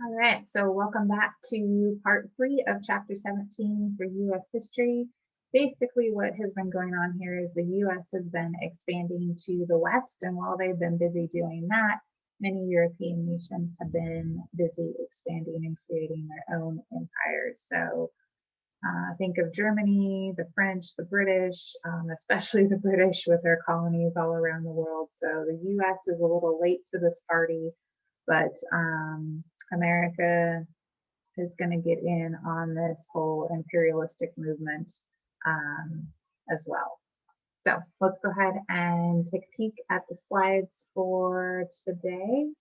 All right, so welcome back to part 3 of chapter 17 for U.S. history. Basically, what has been going on here is the U.S. has been expanding to the west, and while they've been busy doing that, many European nations have been busy expanding and creating their own empires. So think of Germany, the French, the British, especially the British with their colonies all around the world. So the U.S. is a little late to this party, but America is going to get in on this whole imperialistic movement um, as well. So let's go ahead and take a peek at the slides for today.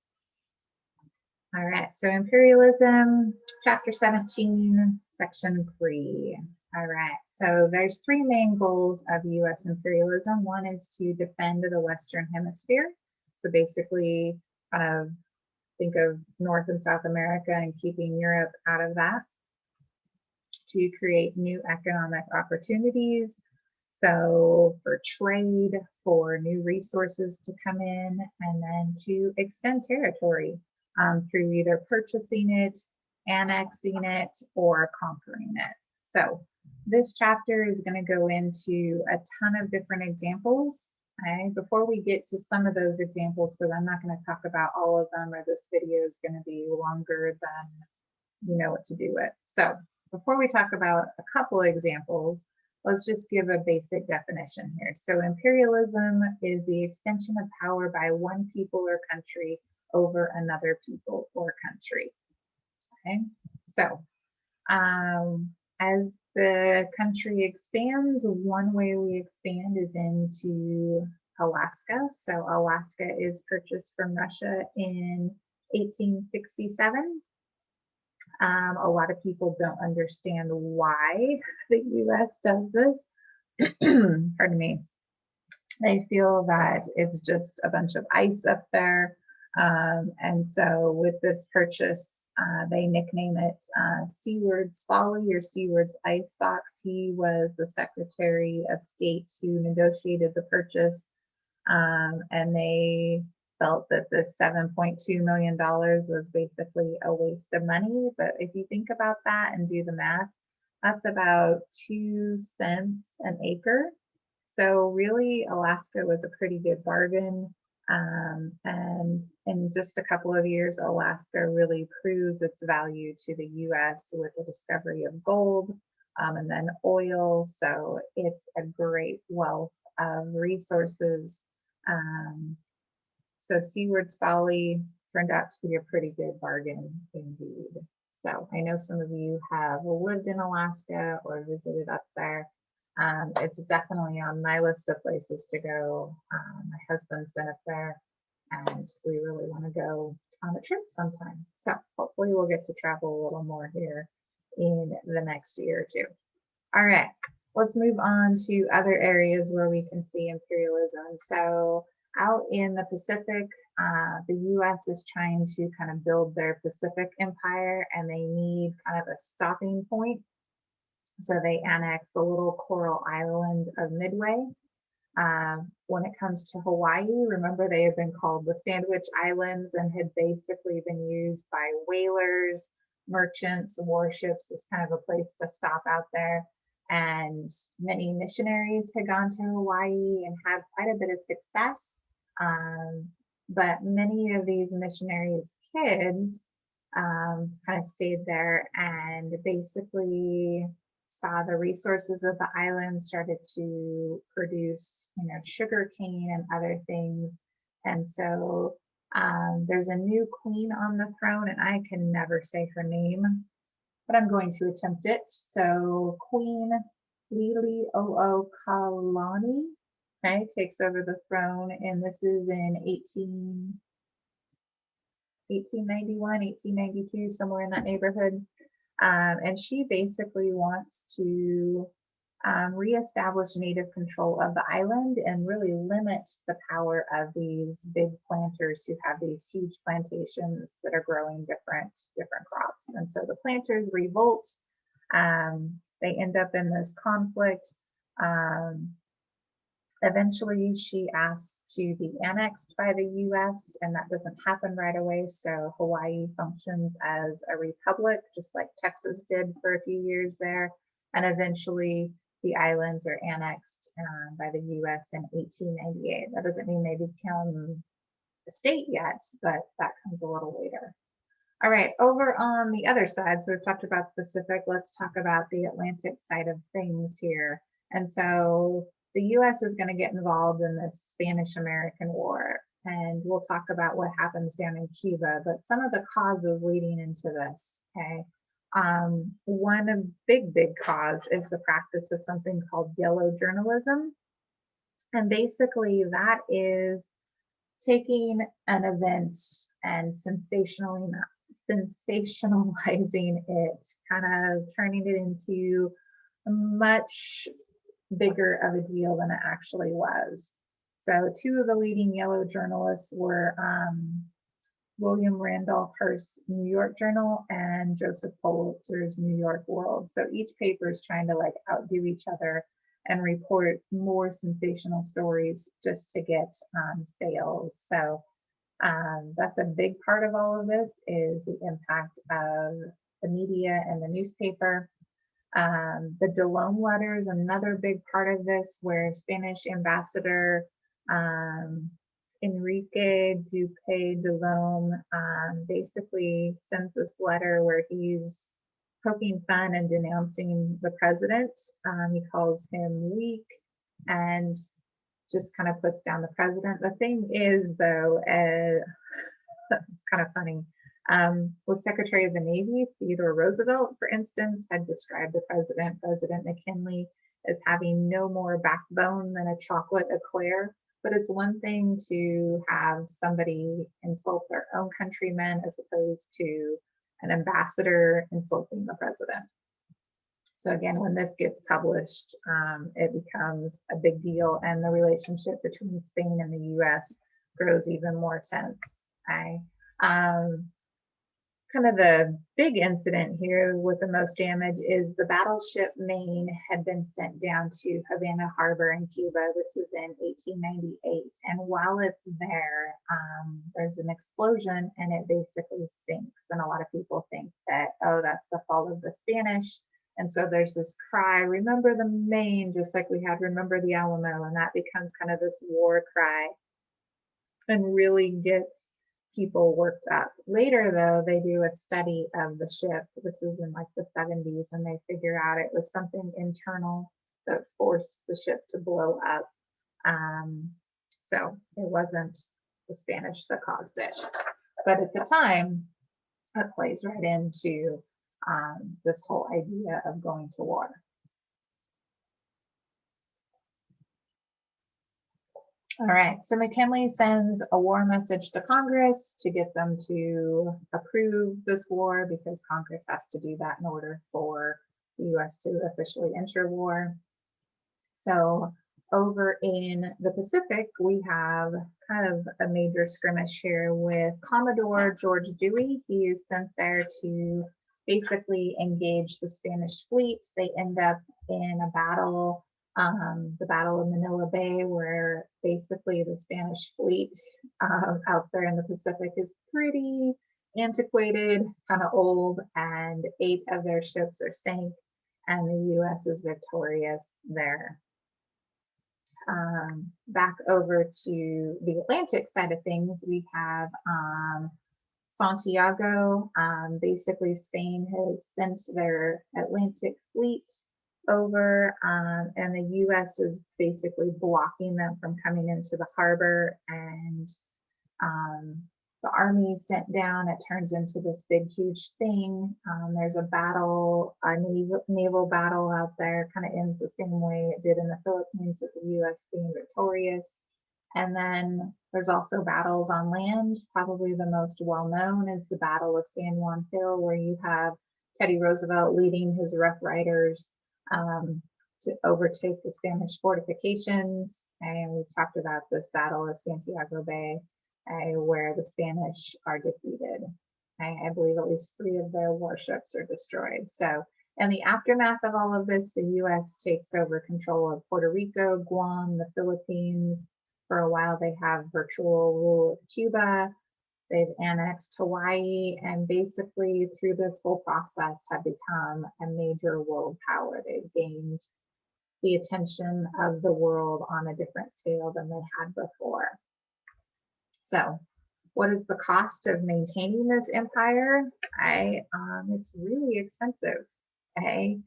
All right, so imperialism, chapter 17, section 3. All right, so there's 3 main goals of U.S. imperialism. One is to defend the Western Hemisphere. So basically, kind of think of North and South America and keeping Europe out of that, to create new economic opportunities. So for trade, for new resources to come in, and then to extend territory through either purchasing it, annexing it, or conquering it. So this chapter is going to go into a ton of different examples. Okay, before we get to some of those examples, because I'm not going to talk about all of them, or this video is going to be longer than you know what to do with. So before we talk about a couple examples, let's just give a basic definition here. So imperialism is the extension of power by one people or country over another people or country. Okay, so as the country expands, one way we expand is into Alaska. So Alaska is purchased from Russia in 1867. A lot of people don't understand why the US does this. Pardon me. They feel that it's just a bunch of ice up there. And so with this purchase, they nickname it Seward's Folly or Seward's Icebox. He was the Secretary of State who negotiated the purchase, and they felt that this $7.2 million was basically a waste of money. But if you think about that and do the math, that's about 2 cents an acre. So really, Alaska was a pretty good bargain. And in just a couple of years, Alaska really proves its value to the US with the discovery of gold and then oil. So it's a great wealth of resources. So Seward's Folly turned out to be a pretty good bargain indeed. So I know some of you have lived in Alaska or visited up there. It's definitely on my list of places to go. My husband's been up there and we really want to go on a trip sometime. So hopefully we'll get to travel a little more here in the next year or two. All right, let's move on to other areas where we can see imperialism. So out in the Pacific, the US is trying to kind of build their Pacific empire, and they need kind of a stopping point. So they annex the little coral island of Midway. When it comes to Hawaii, remember they have been called the Sandwich Islands and had basically been used by whalers, merchants, warships as kind of a place to stop out there. And many missionaries had gone to Hawaii and had quite a bit of success. But many of these missionaries' kids kind of stayed there and basically saw the resources of the island started to produce, sugar cane and other things. And so there's a new queen on the throne, and I can never say her name, but I'm going to attempt it. So Queen Liliuokalani, okay, takes over the throne, and this is in 1891, 1892, somewhere in that neighborhood. And she basically wants to reestablish native control of the island and really limit the power of these big planters who have these huge plantations that are growing different crops. And so the planters revolt. They end up in this conflict. Eventually, she asked to be annexed by the US, and that doesn't happen right away. So Hawaii functions as a republic, just like Texas did for a few years there. And eventually, the islands are annexed by the US in 1898. That doesn't mean they become a state yet, but that comes a little later. All right, over on the other side, so we've talked about the Pacific, let's talk about the Atlantic side of things here. And so the US is going to get involved in this Spanish-American War, and we'll talk about what happens down in Cuba, but some of the causes leading into this, okay? One big cause is the practice of something called yellow journalism. And basically that is taking an event and sensationalizing it, kind of turning it into much bigger of a deal than it actually was. So two of the leading yellow journalists were William Randolph Hearst's New York Journal and Joseph Pulitzer's New York World. So each paper is trying to like outdo each other and report more sensational stories just to get sales. So that's a big part of all of this, is the impact of the media and the newspaper. The Delome letters, another big part of this, where Spanish ambassador Enrique Duque Delome basically sends this letter where he's poking fun and denouncing the president. He calls him weak and just kind of puts down the president. The thing is, though, it's kind of funny, was Secretary of the Navy Theodore Roosevelt, for instance, had described the president, President McKinley, as having no more backbone than a chocolate eclair. But it's one thing to have somebody insult their own countrymen as opposed to an ambassador insulting the president. So again, when this gets published, it becomes a big deal, and the relationship between Spain and the US grows even more tense. Okay? Kind of the big incident here with the most damage is the battleship Maine had been sent down to Havana Harbor in Cuba. This is in 1898. And while it's there, there's an explosion and it basically sinks. And a lot of people think that, oh, that's the fault of the Spanish. And so there's this cry, remember the Maine, just like we had remember the Alamo. And that becomes kind of this war cry and really gets people worked up. Later, though, they do a study of the ship. This is in like the 70s, and they figure out it was something internal that forced the ship to blow up. So it wasn't the Spanish that caused it. But at the time, it plays right into this whole idea of going to war. All right, so McKinley sends a war message to Congress to get them to approve this war, because Congress has to do that in order for the US to officially enter war. So over in the Pacific, we have kind of a major skirmish here with Commodore George Dewey. He is sent there to basically engage the Spanish fleet. They end up in a battle, the Battle of Manila Bay, where basically the Spanish fleet out there in the Pacific is pretty antiquated, kind of old, and 8 of their ships are sank, and the US is victorious there. Back over to the Atlantic side of things, we have Santiago. Basically, Spain has sent their Atlantic fleet over, and the US is basically blocking them from coming into the harbor, and the army is sent down. It turns into this big, huge thing. There's a battle, a naval battle out there, kind of ends the same way it did in the Philippines, with the US being victorious. And then there's also battles on land. Probably the most well-known is the Battle of San Juan Hill, where you have Teddy Roosevelt leading his Rough Riders to overtake the Spanish fortifications. And we've talked about this Battle of Santiago Bay, where the Spanish are defeated. I believe at least 3 of their warships are destroyed. So In the aftermath of all of this, the U.S. takes over control of Puerto Rico, Guam, the Philippines. For a while, they have virtual rule of Cuba. They've annexed Hawaii, and basically through this whole process have become a major world power. They've gained the attention of the world on a different scale than they had before. So what is the cost of maintaining this empire? It's really expensive, okay?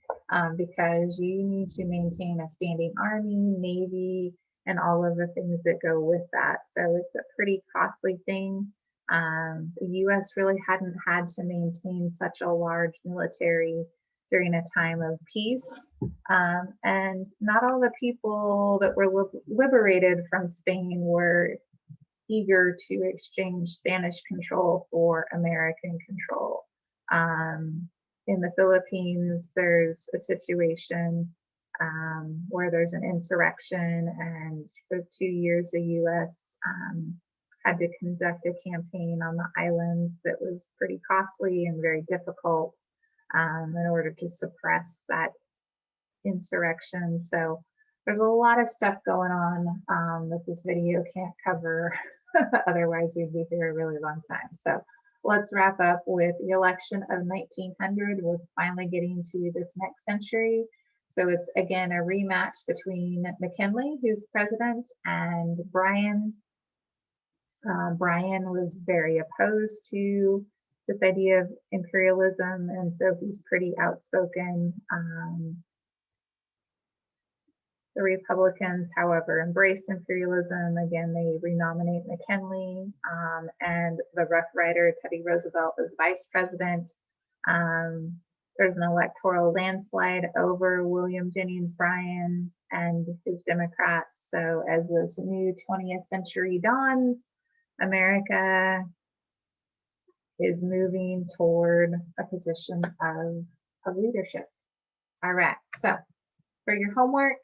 Because you need to maintain a standing army, navy, and all of the things that go with that. So it's a pretty costly thing. The US really hadn't had to maintain such a large military during a time of peace. And not all the people that were liberated from Spain were eager to exchange Spanish control for American control. In the Philippines, there's a situation where there's an insurrection, and for 2 years, the US had to conduct a campaign on the islands that was pretty costly and very difficult in order to suppress that insurrection. So there's a lot of stuff going on that this video can't cover. Otherwise, we'd be here a really long time. So let's wrap up with the election of 1900. We're finally getting to this next century. So it's again a rematch between McKinley, who's president, and Bryan. Bryan was very opposed to this idea of imperialism, and so he's pretty outspoken. The Republicans, however, embraced imperialism. Again, they renominate McKinley, and the Rough Rider, Teddy Roosevelt, was vice president. There's an electoral landslide over William Jennings Bryan and his Democrats. So as this new 20th century dawns, America is moving toward a position of leadership. All right, so for your homework,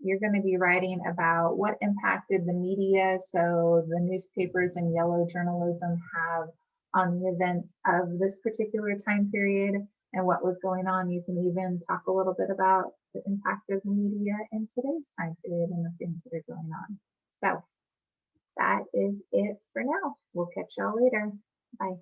you're going to be writing about what impacted the media, so the newspapers and yellow journalism have on the events of this particular time period and what was going on. You can even talk a little bit about the impact of the media in today's time period and the things that are going on. So that is it for now. We'll catch y'all later. Bye.